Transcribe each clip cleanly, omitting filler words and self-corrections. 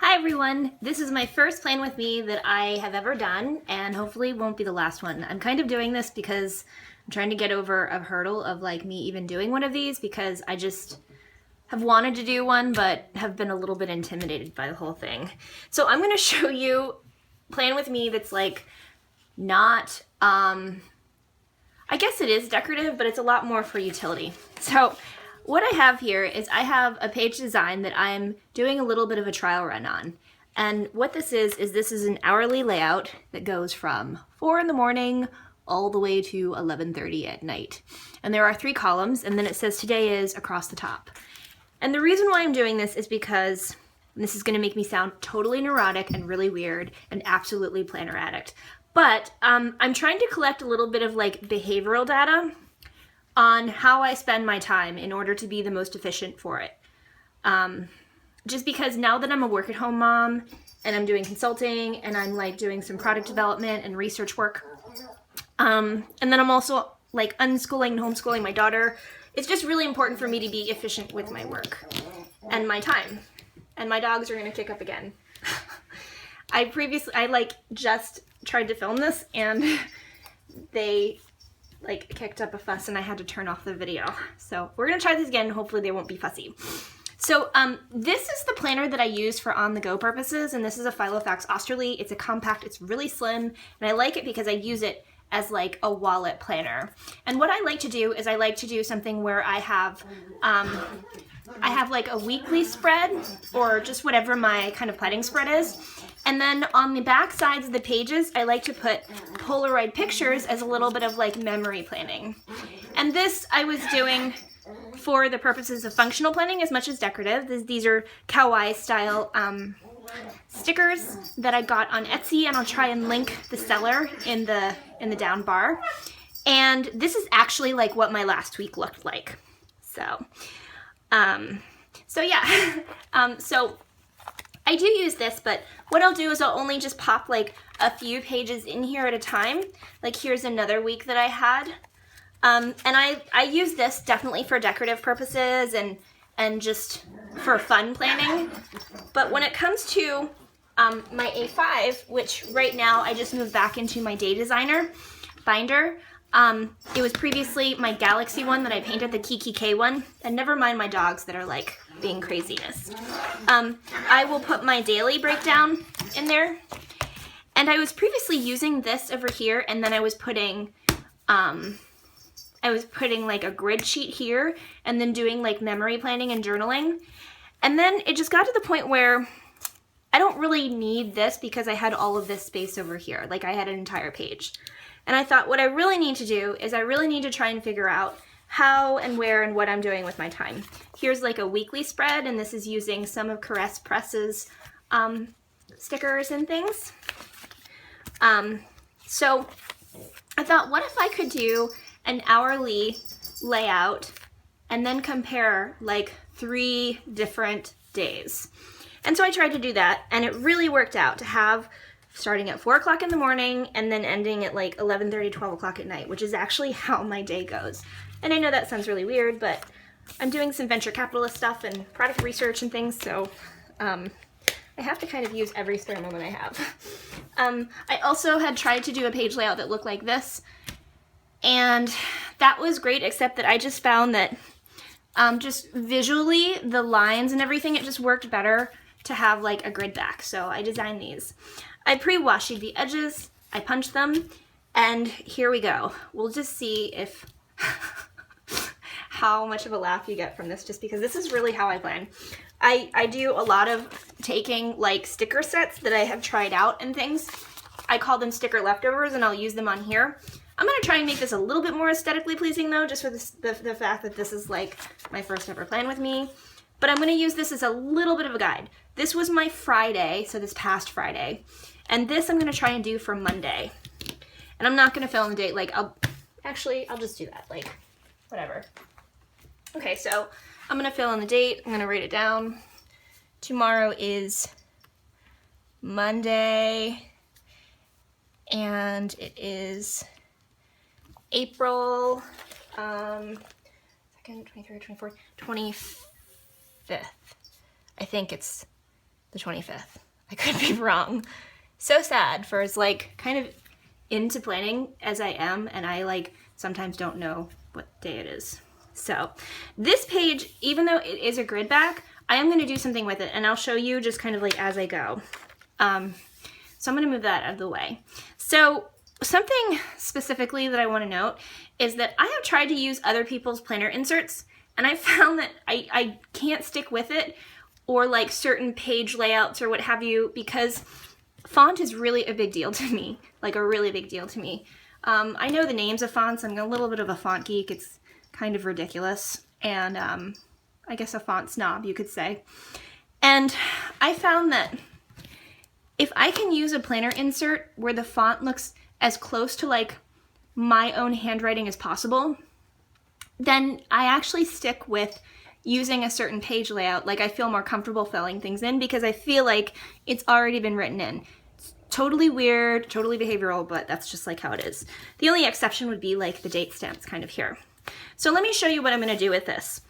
Hi everyone! This is my first plan with me that I have ever done, and hopefully won't be the last one. I'm kind of doing this because I'm trying to get over a hurdle of like me even doing one of these, because I just have wanted to do one but have been a little bit intimidated by the whole thing. So I'm going to show you a plan with me that's like not, I guess it is decorative, but it's a lot more for utility. So what I have here is I have a page design that I'm doing a little bit of a trial run on. And what this is this is an hourly layout that goes from 4 in the morning all the way to 11:30 at night. And there are 3 columns, and then it says today is across the top. And the reason why I'm doing this is because this is going to make me sound totally neurotic and really weird and absolutely planner addict. But I'm trying to collect a little bit of like behavioral data on how I spend my time in order to be the most efficient for it. Just because now that I'm a work-at-home mom and I'm doing consulting and I'm like doing some product development and research work, and then I'm also like unschooling and homeschooling my daughter, it's just really important for me to be efficient with my work and my time. And my dogs are gonna kick up again. I like just tried to film this and they like kicked up a fuss and I had to turn off the video. So we're gonna try this again. Hopefully they won't be fussy. So this is the planner that I use for on-the-go purposes, and this is a Filofax Austerly. It's a compact, it's really slim, and I like it because I use it as like a wallet planner. And what I like to do is I like to do something where I have like a weekly spread or just whatever my kind of planning spread is. And then on the back sides of the pages, I like to put Polaroid pictures as a little bit of like memory planning. And this I was doing for the purposes of functional planning as much as decorative. These are kawaii style stickers that I got on Etsy, and I'll try and link the seller in the down bar. And this is actually like what my last week looked like. So yeah, so I do use this, but what I'll do is I'll only just pop like a few pages in here at a time. Like here's another week that I had. And I use this definitely for decorative purposes and just for fun planning. But when it comes to my A5, which right now I just moved back into my Day Designer binder, it was previously my Galaxy one that I painted, the Kikki-K one, and never mind my dogs that are like being craziness. I will put my daily breakdown in there, and I was previously using this over here, and then I was putting like a grid sheet here, and then doing like memory planning and journaling. And then it just got to the point where I don't really need this because I had all of this space over here. Like I had an entire page. And I thought what I really need to do is I really need to try and figure out how and where and what I'm doing with my time. Here's like a weekly spread, and this is using some of Caress Press's stickers and things. So I thought, what if I could do an hourly layout and then compare like 3 different days? And so I tried to do that, and it really worked out to have starting at 4 o'clock in the morning and then ending at like 11:30, 12 o'clock at night, which is actually how my day goes. And I know that sounds really weird, but I'm doing some venture capitalist stuff and product research and things, so I have to kind of use every spare moment I have. I also had tried to do a page layout that looked like this, and that was great, except that I just found that just visually, the lines and everything, it just worked better to have like a grid back. So I designed these. I pre-washed the edges, I punched them, and here we go. We'll just see if how much of a laugh you get from this, just because this is really how I plan. I do a lot of taking like sticker sets that I have tried out and things. I call them sticker leftovers, and I'll use them on here. I'm gonna try and make this a little bit more aesthetically pleasing though, just for the fact that this is like my first ever plan with me. But I'm gonna use this as a little bit of a guide. This was my Friday, so this past Friday. And this I'm gonna try and do for Monday. And I'm not gonna fill in the date, like I'll just do that, like whatever. Okay, so I'm gonna fill in the date, I'm gonna write it down. Tomorrow is Monday, and it is April 2nd, 23rd, 24th, 25th. I think it's the the 25th. I could be wrong. So sad for as like kind of into planning as I am, and I like sometimes don't know what day it is. So this page, even though it is a grid back, I am going to do something with it, and I'll show you just kind of like as I go. So I'm going to move that out of the way. So something specifically that I want to note is that I have tried to use other people's planner inserts, and I found that I can't stick with it, or like certain page layouts or what have you, because font is really a big deal to me, like a really big deal to me. I know the names of fonts. I'm a little bit of a font geek. It's kind of ridiculous, and I guess a font snob, you could say. And I found that if I can use a planner insert where the font looks as close to like my own handwriting as possible, then I actually stick with using a certain page layout. Like I feel more comfortable filling things in because I feel like it's already been written in. It's totally weird, totally behavioral, but that's just like how it is. The only exception would be like the date stamps kind of here. So let me show you what I'm going to do with this.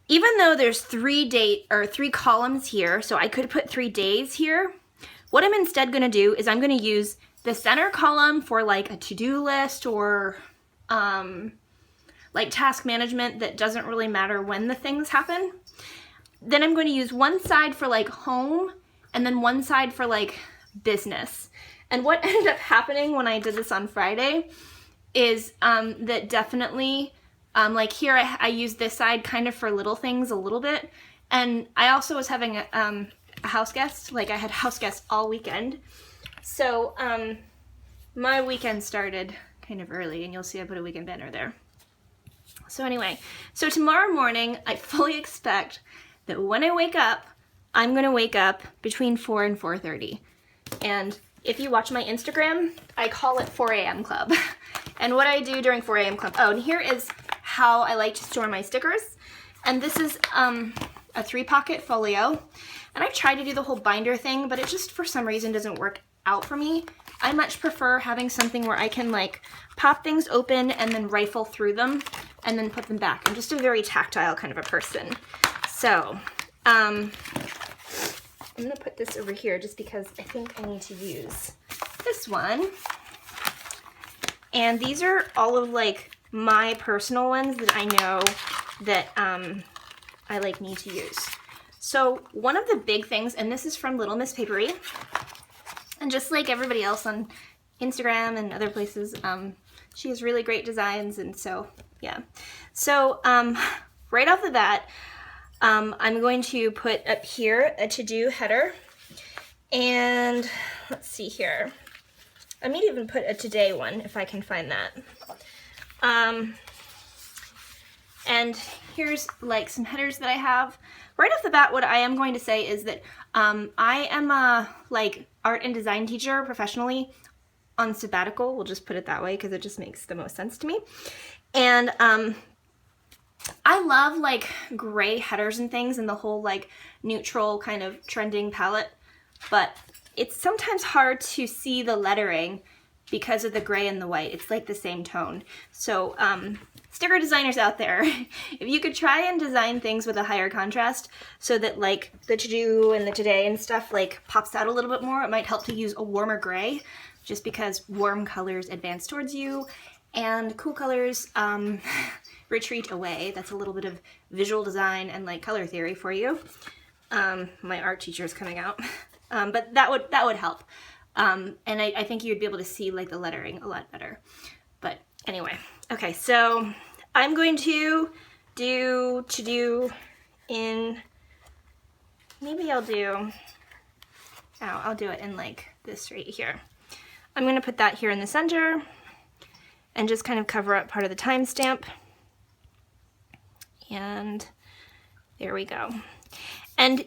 Even though there's 3 columns here, so I could put 3 days here, what I'm instead going to do is I'm going to use the center column for like a to-do list or like task management that doesn't really matter when the things happen. Then I'm going to use one side for like home and then one side for like business. And what ended up happening when I did this on Friday is that definitely like here I used this side kind of for little things a little bit. And I also was having a house guest. Like I had house guests all weekend. So my weekend started kind of early, and you'll see I put a weekend banner there. So anyway, so tomorrow morning, I fully expect that when I wake up, I'm going to wake up between 4 and 4:30. And if you watch my Instagram, I call it 4 a.m. club. And what I do during 4 a.m. club, and here is how I like to store my stickers. And this is a 3-pocket folio. And I've tried to do the whole binder thing, but it just for some reason doesn't work out for me. I much prefer having something where I can like pop things open and then rifle through them and then put them back. I'm just a very tactile kind of a person. So I'm gonna put this over here just because I think I need to use this one. And these are all of like my personal ones that I know that I like need to use. So one of the big things, and this is from Little Miss Papery, and just like everybody else on Instagram and other places, she has really great designs, and so, yeah. So, right off the bat, I'm going to put up here a to-do header, and let's see here. I may even put a today one if I can find that. And here's like some headers that I have. Right off the bat, what I am going to say is that I am a like art and design teacher professionally on sabbatical. We'll just put it that way because it just makes the most sense to me. And I love like gray headers and things and the whole like neutral kind of trending palette, but it's sometimes hard to see the lettering because of the gray and the white. It's like the same tone. So sticker designers out there, if you could try and design things with a higher contrast so that like the to-do and the today and stuff like pops out a little bit more, it might help to use a warmer gray just because warm colors advance towards you and cool colors retreat away. That's a little bit of visual design and like color theory for you. My art teacher is coming out. But that would help. And I think you'd be able to see like the lettering a lot better. But anyway, okay, so I'm going to do in, maybe I'll do it in like this right here. I'm going to put that here in the center and just kind of cover up part of the timestamp. And there we go. And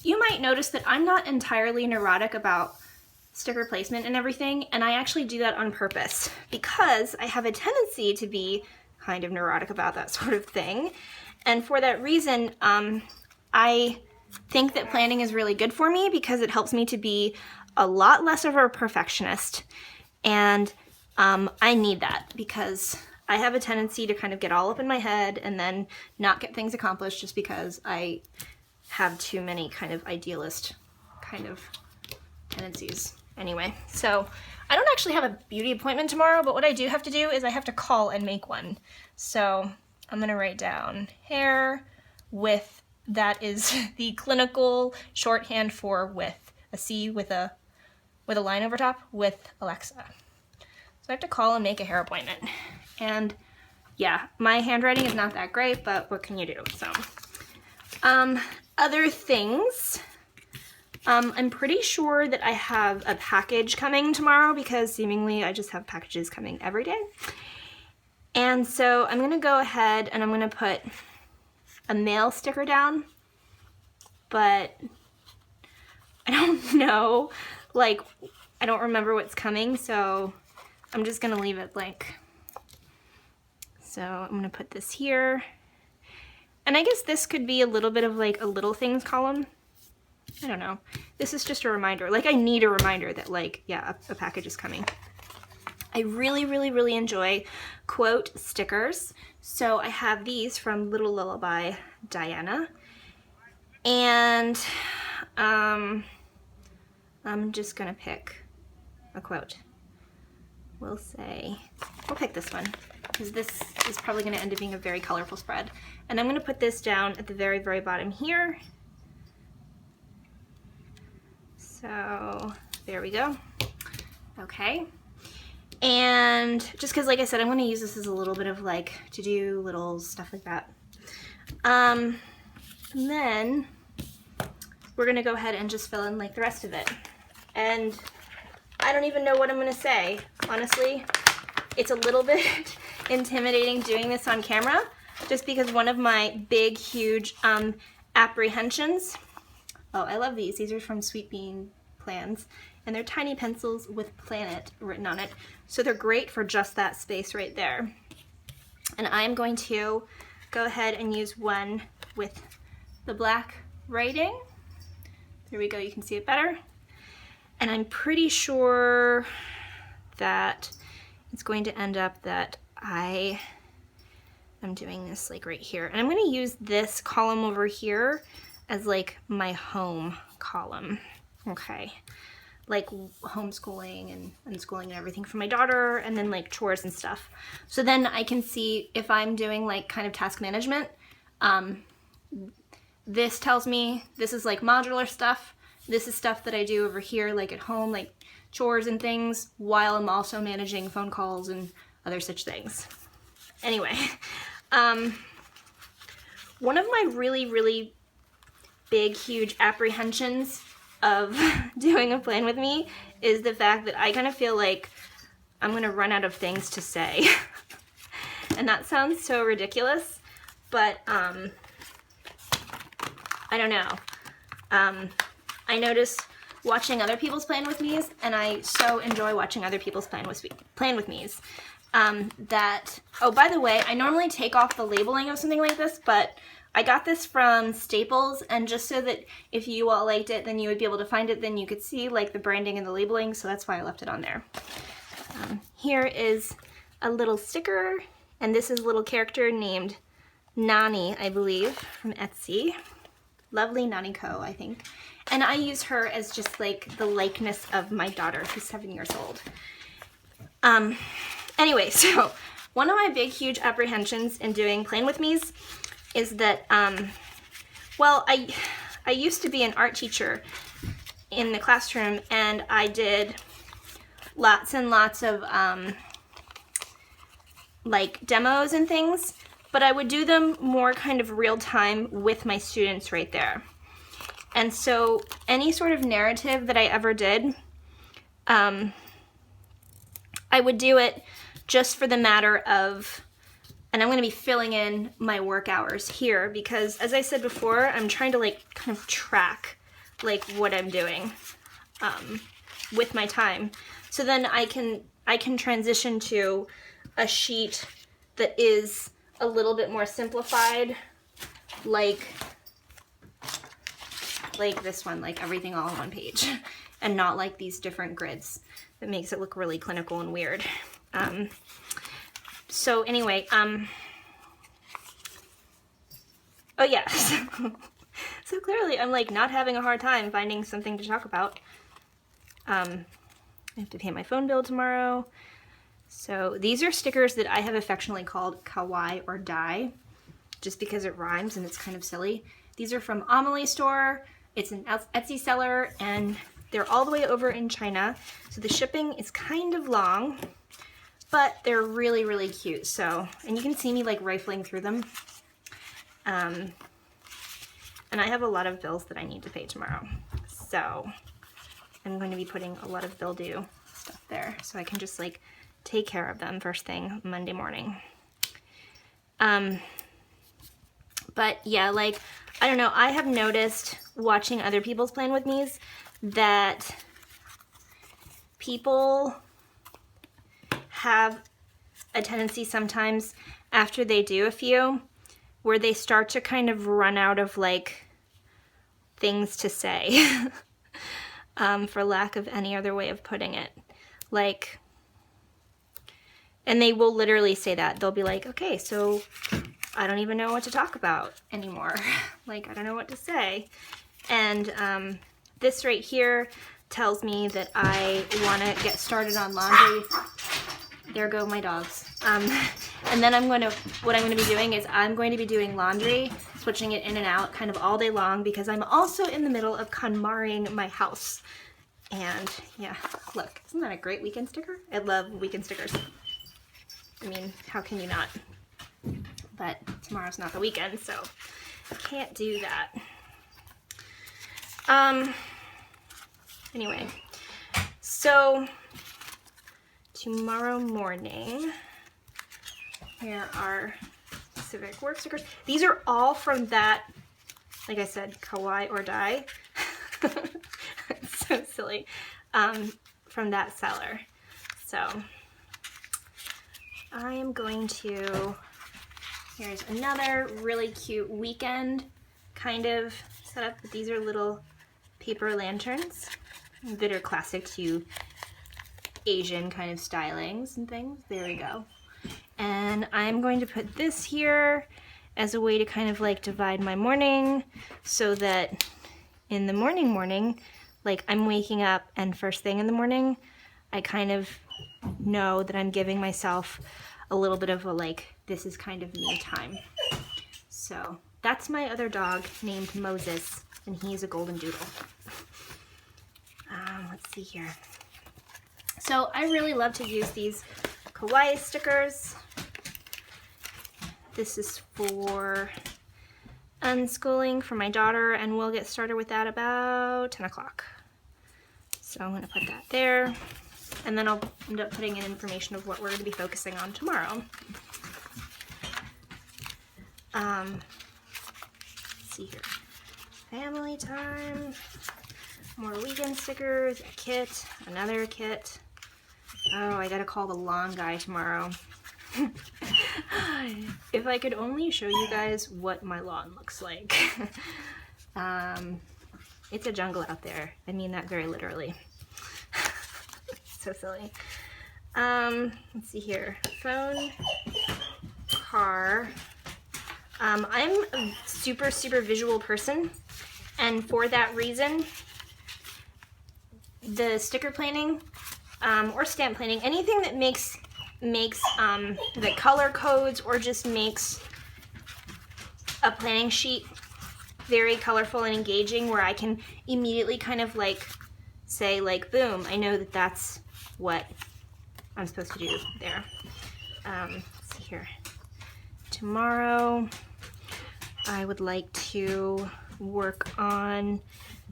you might notice that I'm not entirely neurotic about sticker placement and everything, and I actually do that on purpose because I have a tendency to be kind of neurotic about that sort of thing. And for that reason, I think that planning is really good for me because it helps me to be a lot less of a perfectionist. And I need that because I have a tendency to kind of get all up in my head and then not get things accomplished just because I have too many kind of idealist kind of tendencies. Anyway, so I don't actually have a beauty appointment tomorrow, but what I do have to do is I have to call and make one. So I'm gonna write down hair with, that is the clinical shorthand for with, a C with a line over top, with Alexa. So I have to call and make a hair appointment. And yeah, my handwriting is not that great, but what can you do? So, other things. I'm pretty sure that I have a package coming tomorrow because seemingly I just have packages coming every day. And so I'm gonna go ahead and I'm gonna put a mail sticker down, but I don't know, like, I don't remember what's coming, so I'm just gonna leave it blank. So I'm gonna put this here. And I guess this could be a little bit of like a little things column. I don't know. This is just a reminder. Like, I need a reminder that, like, yeah, a package is coming. I really, really, really enjoy quote stickers. So I have these from Little Lullaby Diana. And I'm just gonna pick a quote. We'll pick this one, because this is probably gonna end up being a very colorful spread. And I'm gonna put this down at the very, very bottom here. So there we go. Okay. And just because, like I said, I'm going to use this as a little bit of like to do little stuff like that. And then we're going to go ahead and just fill in like the rest of it. And I don't even know what I'm going to say. Honestly, it's a little bit intimidating doing this on camera just because one of my big, huge apprehensions. Oh, I love these. These are from Sweet Bean Plans, and they're tiny pencils with planet written on it. So they're great for just that space right there. And I'm going to go ahead and use one with the black writing. There we go, you can see it better. And I'm pretty sure that it's going to end up that I'm doing this like right here. And I'm going to use this column over here as like my home column. Okay, like homeschooling and unschooling and everything for my daughter, and then like chores and stuff. So then I can see if I'm doing like kind of task management. This tells me this is like modular stuff. This is stuff that I do over here like at home, like chores and things, while I'm also managing phone calls and other such things. Anyway, one of my really, really big, huge apprehensions of doing a plan with me is the fact that I kind of feel like I'm gonna run out of things to say. And that sounds so ridiculous, but I don't know. I notice watching other people's plan with me's, and I so enjoy watching other people's plan with me's, that, oh, by the way, I normally take off the labeling of something like this, but I got this from Staples, and just so that if you all liked it, then you would be able to find it, then you could see like the branding and the labeling, so that's why I left it on there. Here is a little sticker, and this is a little character named Nani, I believe, from Etsy. Lovely Nani Co, I think. And I use her as just like the likeness of my daughter, who's 7 years old. Anyway, so one of my big, huge apprehensions in doing Plan With Me's is that, well, I used to be an art teacher in the classroom, and I did lots and lots of like demos and things, but I would do them more kind of real time with my students right there. And so any sort of narrative that I ever did, I would do it just for the matter of, and I'm going to be filling in my work hours here because, as I said before, I'm trying to like kind of track like what I'm doing with my time. So then I can transition to a sheet that is a little bit more simplified, like this one, like everything all on one page, and not like these different grids that makes it look really clinical and weird. So anyway, oh yeah, So clearly I'm like not having a hard time finding something to talk about. I have to pay my phone bill tomorrow. So these are stickers that I have affectionately called kawaii or die, just because it rhymes and it's kind of silly. These are from Amelie store. It's an Etsy seller and they're all the way over in China. So the shipping is kind of long, but they're really, really cute. So, and you can see me like rifling through them. And I have a lot of bills that I need to pay tomorrow. So I'm going to be putting a lot of bill due stuff there so I can just like take care of them first thing Monday morning. But yeah, like, I don't know, I have noticed watching other people's plan with me's that people have a tendency sometimes after they do a few where they start to kind of run out of like things to say for lack of any other way of putting it. Like, and they will literally say that. They'll be like, okay, so I don't even know what to talk about anymore. Like, I don't know what to say. And this right here tells me that I want to get started on laundry. There go my dogs. And then what I'm going to be doing is I'm going to be doing laundry, switching it in and out kind of all day long because I'm also in the middle of KonMariing my house. And yeah, look, isn't that a great weekend sticker? I love weekend stickers. I mean, how can you not? But tomorrow's not the weekend, so I can't do that. Anyway, so tomorrow morning, here are civic work stickers. These are all from that, like I said, kawaii or die. It's so silly. From that seller. So I am going to, here's another really cute weekend kind of setup. These are little paper lanterns that are classic to Asian kind of stylings and things. There we go. And I'm going to put this here as a way to kind of like divide my morning so that in the morning, like I'm waking up and first thing in the morning, I kind of know that I'm giving myself a little bit of a like, this is kind of me time. So that's my other dog named Moses, and he's a golden doodle. Let's see here. So I really love to use these kawaii stickers. This is for unschooling for my daughter, and we'll get started with that about 10 o'clock. So I'm going to put that there, and then I'll end up putting in information of what we're going to be focusing on tomorrow. Let's see here. Family time, more weekend stickers, a kit, another kit. Oh, I gotta call the lawn guy tomorrow. If I could only show you guys what my lawn looks like. It's a jungle out there. I mean that very literally. So silly. Let's see here. Phone, car. I'm a super visual person, and for that reason, the sticker planning or stamp planning, anything that makes the color codes or just makes a planning sheet very colorful and engaging, where I can immediately kind of like say like, boom, I know that that's what I'm supposed to do there. Let's see here. Tomorrow I would like to work on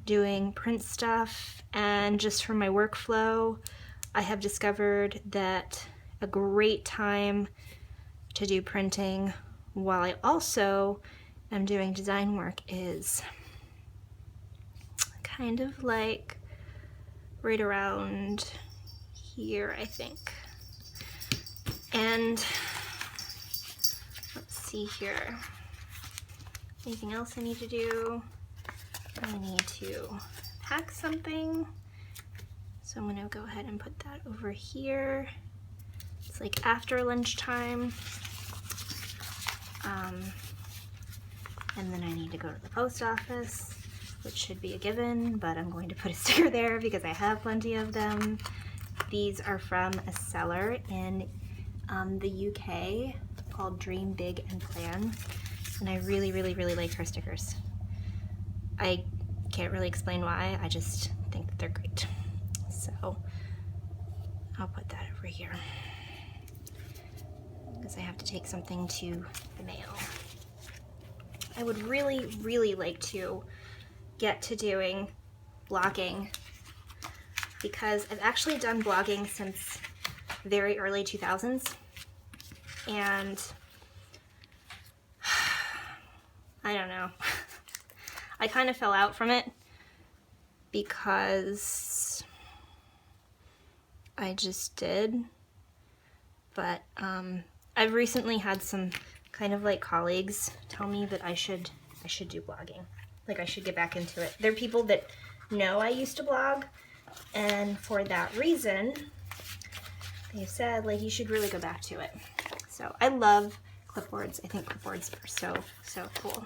doing print stuff, and just for my workflow, I have discovered that a great time to do printing while I also am doing design work is kind of like right around here, I think. And let's see here. Anything else I need to do? I need to pack something. So I'm gonna go ahead and put that over here. It's like after lunchtime. And then I need to go to the post office, which should be a given, but I'm going to put a sticker there because I have plenty of them. These are from a seller in the UK called Dream Big and Plan, and I really, really, really like her stickers. I can't really explain why, I just think that they're great. So I'll put that over here because I have to take something to the mail. I would really, really like to get to doing blogging because I've actually done blogging since very early 2000s, and I don't know. I kind of fell out from it because I just did, but I've recently had some kind of like colleagues tell me that I should do blogging. Like I should get back into it. They're people that know I used to blog, and for that reason, they've said like you should really go back to it. So I love clipboards. I think clipboards are so, so cool.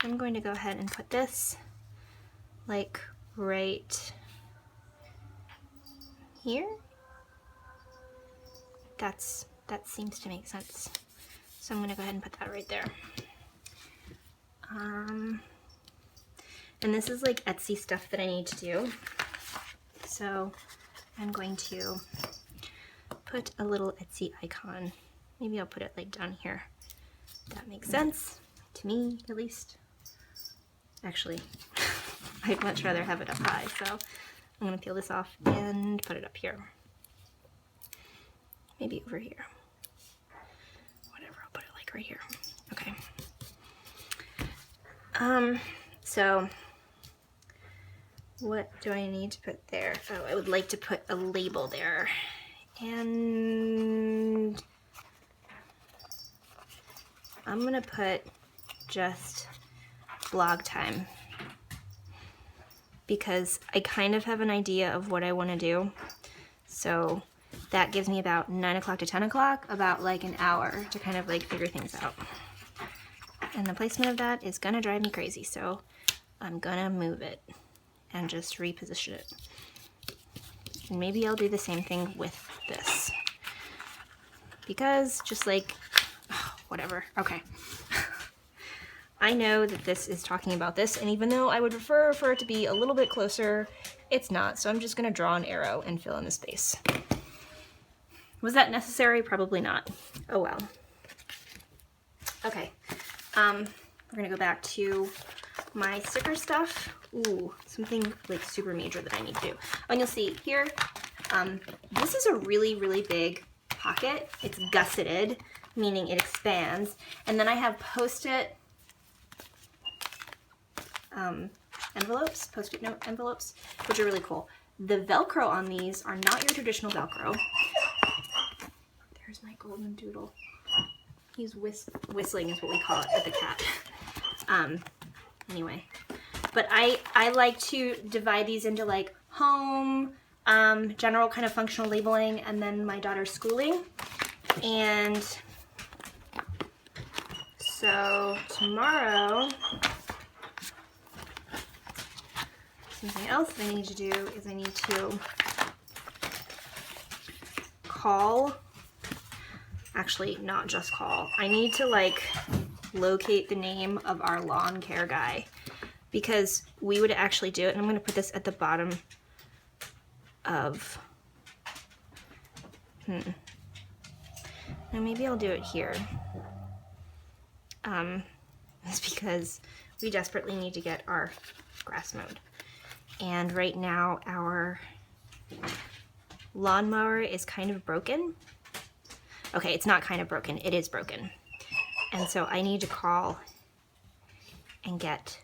I'm going to go ahead and put this like right here. That seems to make sense. So I'm gonna go ahead and put that right there. And this is like Etsy stuff that I need to do. So I'm going to put a little Etsy icon. Maybe I'll put it like down here. That makes sense, to me at least. Actually, I'd much rather have it up high, so I'm gonna peel this off and put it up here. Maybe over here. Whatever, I'll put it like right here. Okay. So what do I need to put there? Oh, I would like to put a label there. And I'm gonna put just blog time because I kind of have an idea of what I want to do. So that gives me about 9 o'clock to 10 o'clock, about like an hour to kind of like figure things out. And the placement of that is gonna drive me crazy, so I'm gonna move it and just reposition it. And maybe I'll do the same thing with this. Because just like, whatever, okay. I know that this is talking about this, and even though I would prefer for it to be a little bit closer, it's not, so I'm just gonna draw an arrow and fill in the space. Was that necessary? Probably not. Oh well. Okay, we're gonna go back to my sticker stuff. Ooh, something like super major that I need to do. And you'll see here, this is a really, really big pocket. It's gusseted, meaning it expands. And then I have Post-it envelopes, Post-it note envelopes, which are really cool. The Velcro on these are not your traditional Velcro. There's my golden doodle. He's whistling is what we call it with the cat. Anyway, but I like to divide these into like home, general kind of functional labeling, and then my daughter's schooling. And so tomorrow, something else that I need to do is I need to call. Actually, not just call. I need to like locate the name of our lawn care guy because we would actually do it. And I'm going to put this at the bottom of, now maybe I'll do it here. It's because we desperately need to get our grass mowed. And right now our lawnmower is kind of broken. Okay, it's not kind of broken, it is broken. And so I need to call and get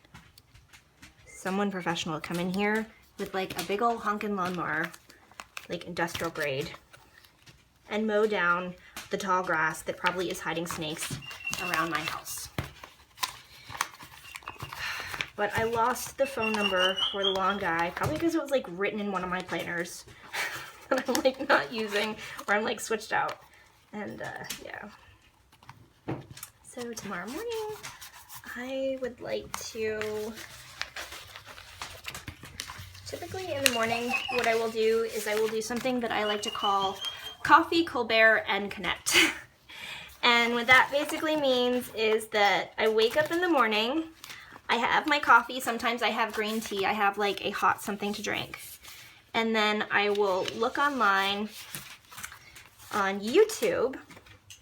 someone professional to come in here with like a big old honkin' lawnmower, like industrial grade, and mow down the tall grass that probably is hiding snakes around my house. But I lost the phone number for the lawn guy, probably because it was like written in one of my planners that I'm like not using, or I'm like switched out. And yeah. So tomorrow morning, I would like to, typically in the morning, what I will do is I will do something that I like to call coffee, Colbert, and connect. And what that basically means is that I wake up in the morning, I have my coffee, sometimes I have green tea, I have like a hot something to drink. And then I will look online on YouTube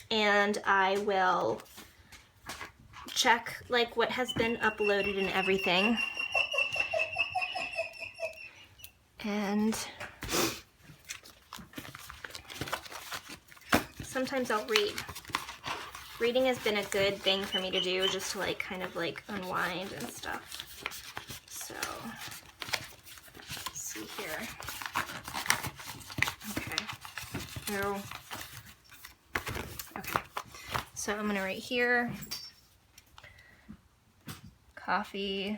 and I will check like what has been uploaded and everything. And sometimes I'll read. Reading has been a good thing for me to do, just to like kind of like unwind and stuff. So, let's see here. Okay. Okay. So I'm gonna write here, coffee,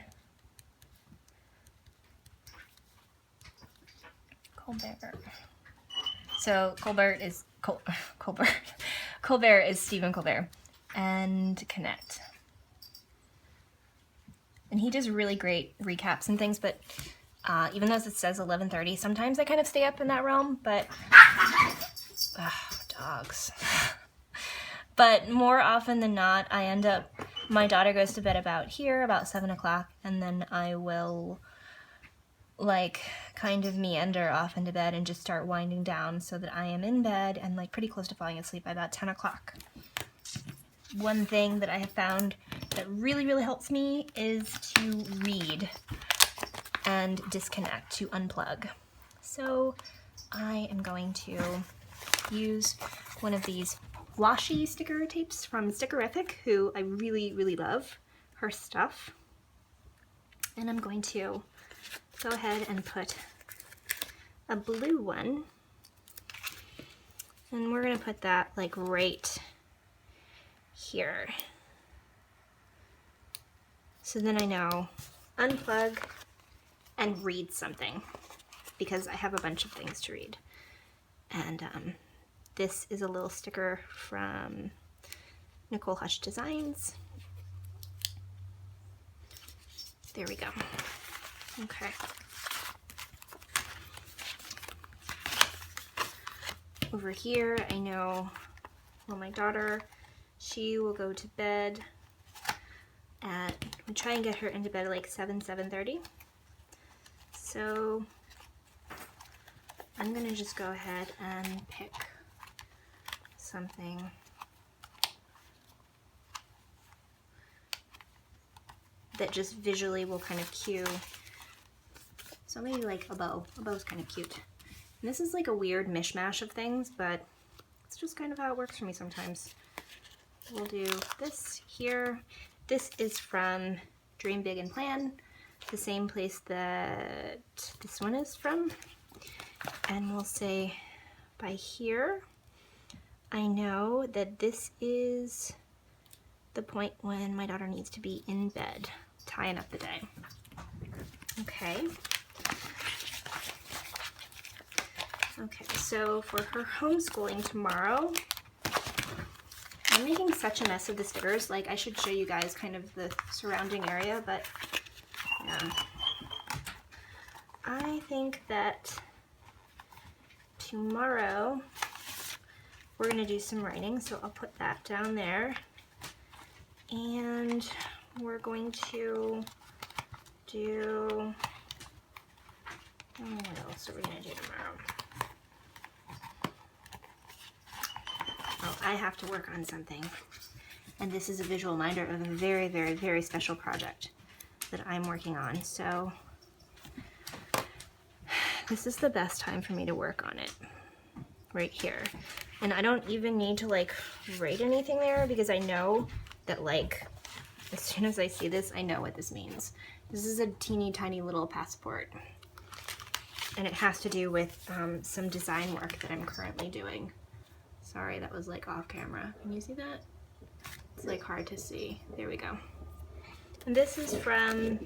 Colbert. So Colbert is Colbert. Colbert is Stephen Colbert, and connect. And he does really great recaps and things, but even though it says 11:30, sometimes I kind of stay up in that realm, but dogs. But more often than not, I end up, my daughter goes to bed about 7 o'clock, and then I will like kind of meander off into bed and just start winding down so that I am in bed and like pretty close to falling asleep by about 10 o'clock. One thing that I have found that really, really helps me is to read and disconnect, to unplug. So I am going to use one of these washi sticker tapes from Stickerific, who I really, really love her stuff. And I'm going to go ahead and put a blue one, and we're gonna put that like right here. So then I know unplug and read something, because I have a bunch of things to read. And this is a little sticker from Nicole Hush Designs. There we go. Okay. Over here, I know, well, my daughter, she will go to bed at, I try and get her into bed at like 7:30. So I'm gonna just go ahead and pick something that just visually will kind of cue. So maybe like a bow. A bow's kind of cute. And this is like a weird mishmash of things, but it's just kind of how it works for me sometimes. We'll do this here. This is from Dream Big and Plan, the same place that this one is from. And we'll say by here, I know that this is the point when my daughter needs to be in bed, tying up the day. Okay. Okay, so for her homeschooling tomorrow, I'm making such a mess of the stickers. Like, I should show you guys kind of the surrounding area, but yeah. I think that tomorrow we're gonna do some writing, so I'll put that down there. And we're going to do, what else are we gonna do tomorrow? Oh, I have to work on something. And this is a visual reminder of a very, very, very special project that I'm working on. So this is the best time for me to work on it, right here. And I don't even need to like write anything there, because I know that like, as soon as I see this, I know what this means. This is a teeny tiny little passport. And it has to do with some design work that I'm currently doing. Sorry, that was like off camera. Can you see that? It's like hard to see. There we go. And this is from